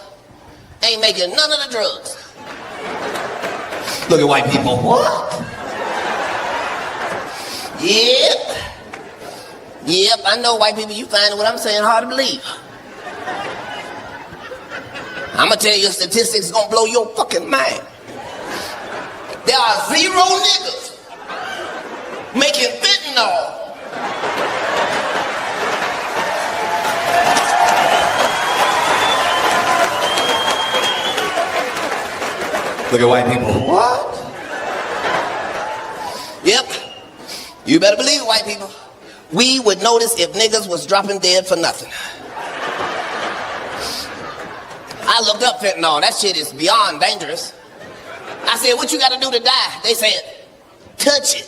ain't making none of the drugs. Look at white people. What? Yep, I know white people, you find what I'm saying hard to believe. I'm gonna tell you a statistic that's gonna blow your fucking mind. There are 0 niggas making fentanyl. Look at white people. What? Yep. You better believe it, white people. We would notice if niggas was dropping dead for nothing. I looked up fentanyl. That shit is beyond dangerous. I said, what you gotta do to die? They said, touch it.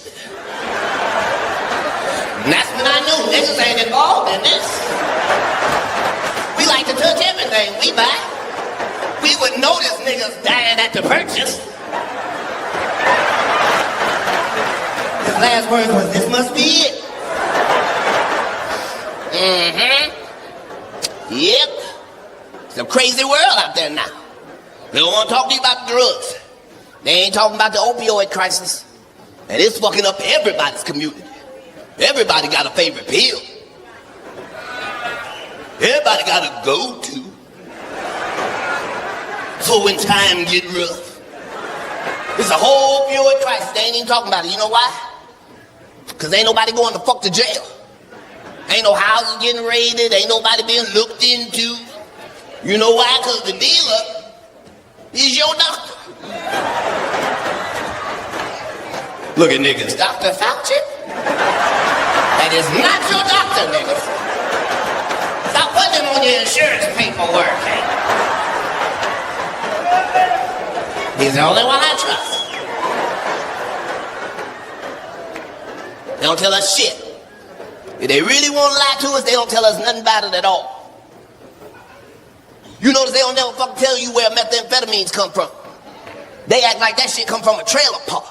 And that's when I knew niggas ain't involved in this. We like to touch everything we buy. We would notice niggas dying at the purchase. His last words was, this must be it. Yep. It's a crazy world out there now. They don't want to talk to you about the drugs. They ain't talking about the opioid crisis. And it's fucking up everybody's community. Everybody got a favorite pill. Everybody got a go-to. So when time get rough, it's a whole opioid crisis. They ain't even talking about it. You know why? Because ain't nobody going to fuck to jail. Ain't no houses getting raided. Ain't nobody being looked into. You know why? Because the dealer is your doctor. Look at niggas. Dr. Fauci? That is not your doctor, niggas. Stop putting him on your insurance paperwork. He's the only one I trust. They don't tell us shit. If they really want to lie to us, they don't tell us nothing about it at all. You notice they don't never fucking tell you where methamphetamines come from. They act like that shit come from a trailer park.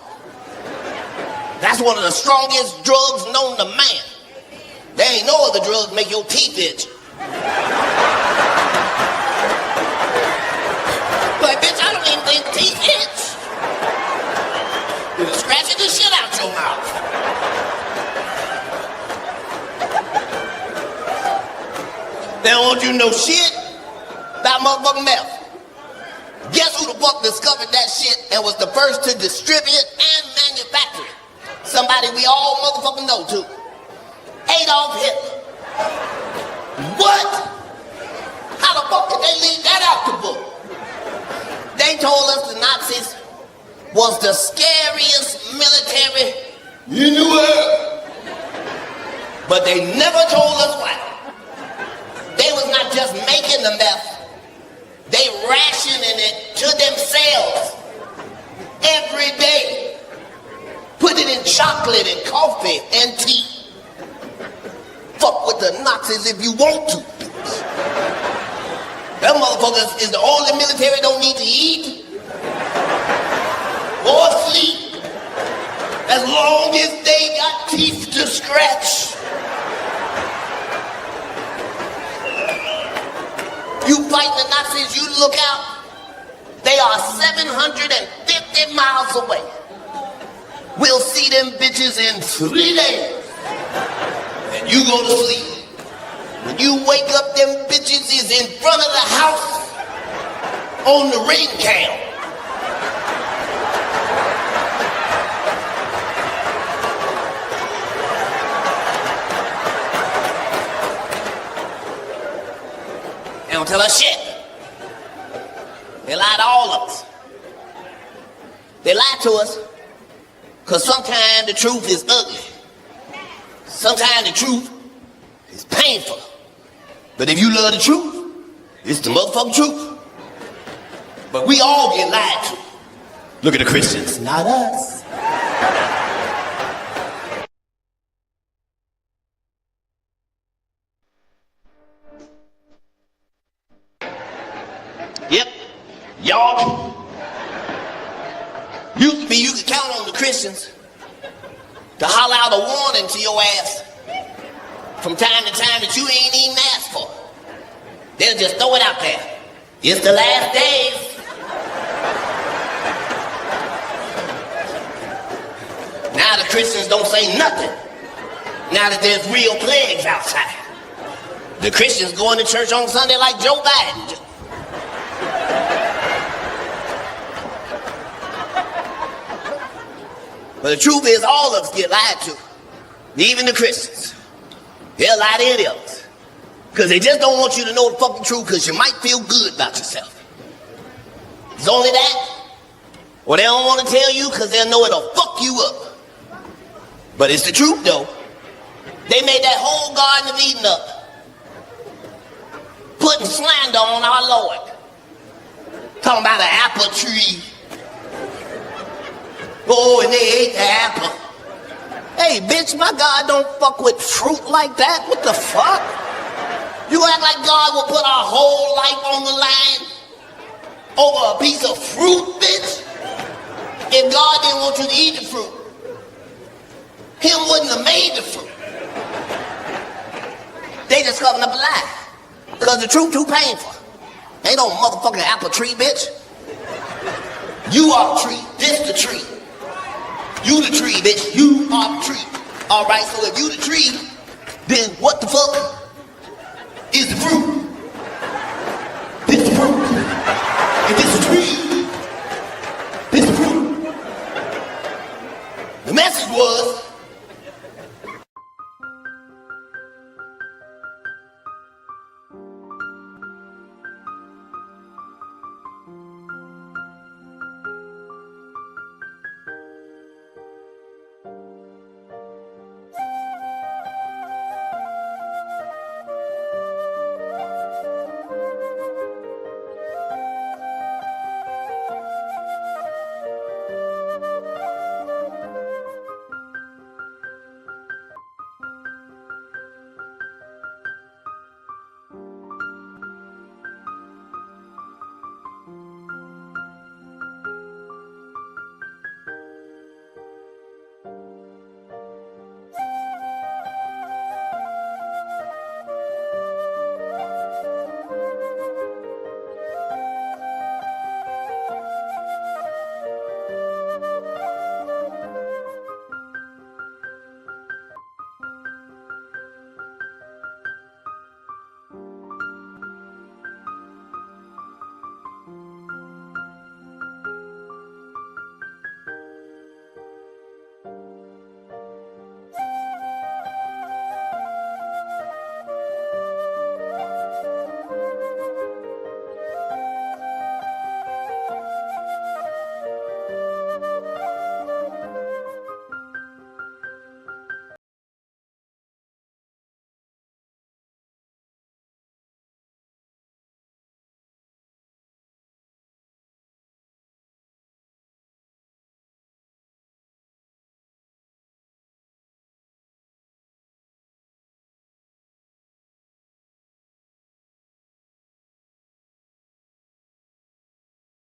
That's one of the strongest drugs known to man. There ain't no other drugs make your teeth itch. But bitch, I don't even think teeth itch. You're scratching the shit out your mouth. They don't want you to know shit about motherfucking meth. Guess who the fuck discovered that shit and was the first to distribute and manufacture it? Somebody we all motherfucking know too. Adolf Hitler. What? How the fuck did they leave that out the book? They told us the Nazis was the scariest military in the world. But they never told us why. They was not just making the meth, they rationing it to themselves every day. Put it in chocolate and coffee and tea. Fuck with the Nazis if you want to. Them motherfuckers is the only military don't need to eat or sleep as long as they got teeth to scratch. You fight the Nazis, you look out, they are 750 miles away. We'll see them bitches in 3 days. And you go to sleep. When you wake up, them bitches is in front of the house on the ring cam. They don't tell us shit. They lie to all of us. They lie to us because sometimes the truth is ugly. Sometimes the truth is painful. But if you love the truth, It's the motherfucking truth. But we all get lied to. Look at the Christians, not us. Yep, y'all. Used to be you could count on the Christians to holler out a warning to your ass from time to time that you ain't even asked for. They'll just throw it out there. It's the last days. Now the Christians don't say nothing. Now that there's real plagues outside. The Christians going to church on Sunday like Joe Biden. But the truth is all of us get lied to. Even the Christians. They'll lie to any of us. Because they just don't want you to know the fucking truth because you might feel good about yourself. It's only that. Or they don't want to tell you because they'll know it'll fuck you up. But it's the truth though. They made that whole Garden of Eden up. Putting slander on our Lord. Talking about an apple tree. Oh, and they ate the apple. Hey, bitch, my God don't fuck with fruit like that. What the fuck? You act like God will put our whole life on the line over a piece of fruit, bitch? If God didn't want you to eat the fruit, Him wouldn't have made the fruit. They just covering up a lie. Because the truth too painful. Ain't no motherfucking apple tree, bitch. You are the tree. This the tree. You the tree, bitch. You are the tree. All right, so if you the tree, then what the fuck